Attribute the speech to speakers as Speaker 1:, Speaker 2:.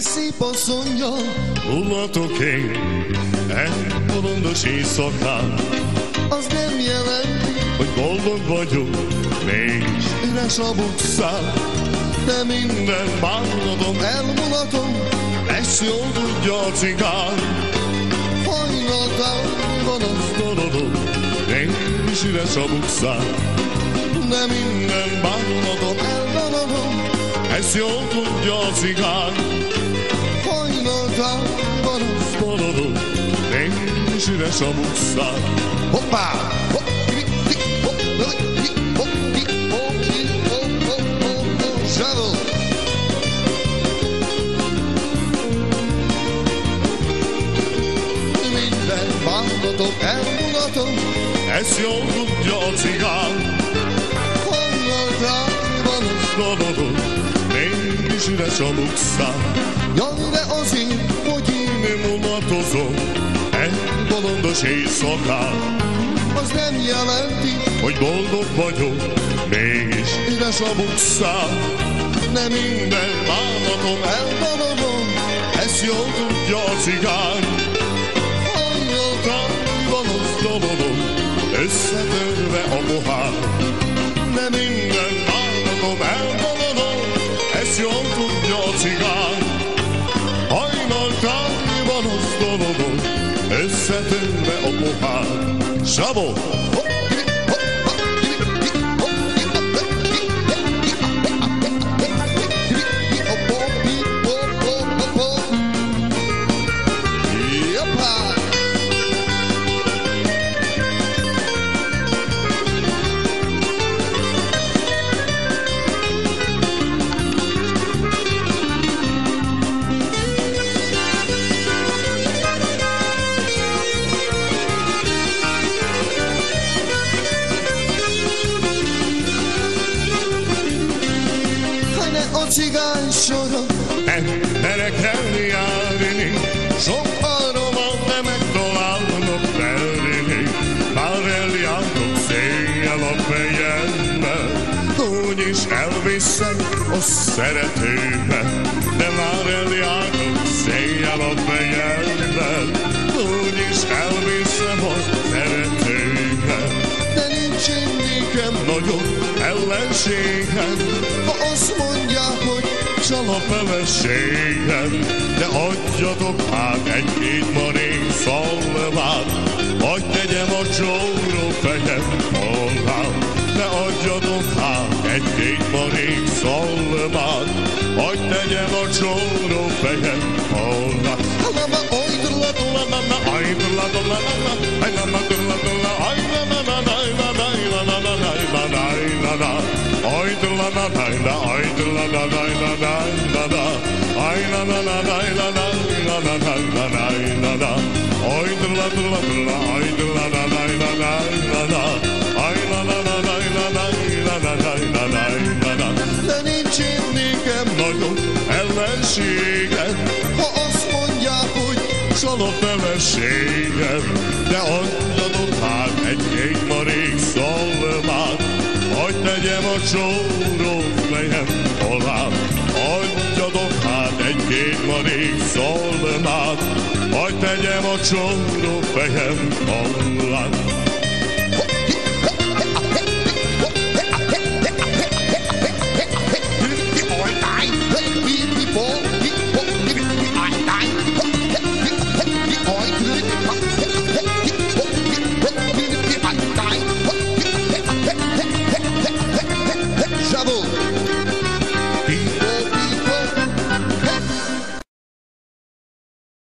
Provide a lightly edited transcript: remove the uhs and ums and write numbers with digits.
Speaker 1: Szép asszonnyal
Speaker 2: mulatok én egy bolondos éjszakán.
Speaker 1: az nem jelenti,
Speaker 2: hogy boldog vagyok, mégis
Speaker 1: üres a bukszám.
Speaker 2: de minden bánatom
Speaker 1: Elmulatom,
Speaker 2: ezt jól tudja a cigán.
Speaker 1: hajnaltán van az,
Speaker 2: Dolodom, mégis üres a bukszám.
Speaker 1: de minden bánatom elvonalom.
Speaker 2: Ezt jól tudja a cigán.
Speaker 1: Hajnaltán van az.
Speaker 2: Dolodom, mégis üres a bukszám.
Speaker 1: Hoppá! Hopp, ki, hopp, ki, hopp, ki, hopp, ki, hopp, hopp, hopp, hopp, zsáról! Minden bánatom elmulatom,
Speaker 2: Ezt jól tudja a cigán.
Speaker 1: hajnaltán van az.
Speaker 2: Dolodom, mégis üres a bukszám.
Speaker 1: Jaj, de azért, hogy én
Speaker 2: Én mulatozom egy bolondos éjszakán.
Speaker 1: az nem jelenti,
Speaker 2: hogy boldog vagyok, mégis
Speaker 1: üres a
Speaker 2: bukszám.
Speaker 1: nem
Speaker 2: Minden bánatom
Speaker 1: elvonalom.
Speaker 2: ezt jól tudja a cigán.
Speaker 1: Hajnaltán van az.
Speaker 2: Dolodom, összetörve a pohár.
Speaker 1: Nem
Speaker 2: Minden bánatom elvonalom, ezt jól tudja a cigán. Hajnaltán van az dolodom, összetörve a pohár. Zsabó!
Speaker 1: A cigány sora
Speaker 2: Emberek eljárni, sok arra van, de megtalálnak verni. Már eljárok széjjel a fejemmel, úgyis elviszem a szeretőmet. De már eljárok széjjel a fejemmel, úgyis elviszem a szeretőmet.
Speaker 1: de nincsen nékem
Speaker 2: Nagyon ellenségem,
Speaker 1: ha azt mondják, hogy
Speaker 2: csal a feleségem, de adjatok hát egy-két marék szalmát, hadd tegyem a csóró fejem alá. De adjatok hát egy-két marék szalmát, hadd tegyem a csóró fejem alá.
Speaker 1: de nincsen nékem
Speaker 2: Nagyon ellenségem,
Speaker 1: ha azt mondják, hogy
Speaker 2: csal a feleségem, de adjatok hát egy-két marék szalmát, hadd tegyem a csóró fejem alá. Adjatok hát egy-két marék szalmát, hadd tegyem a csóró fejem alá.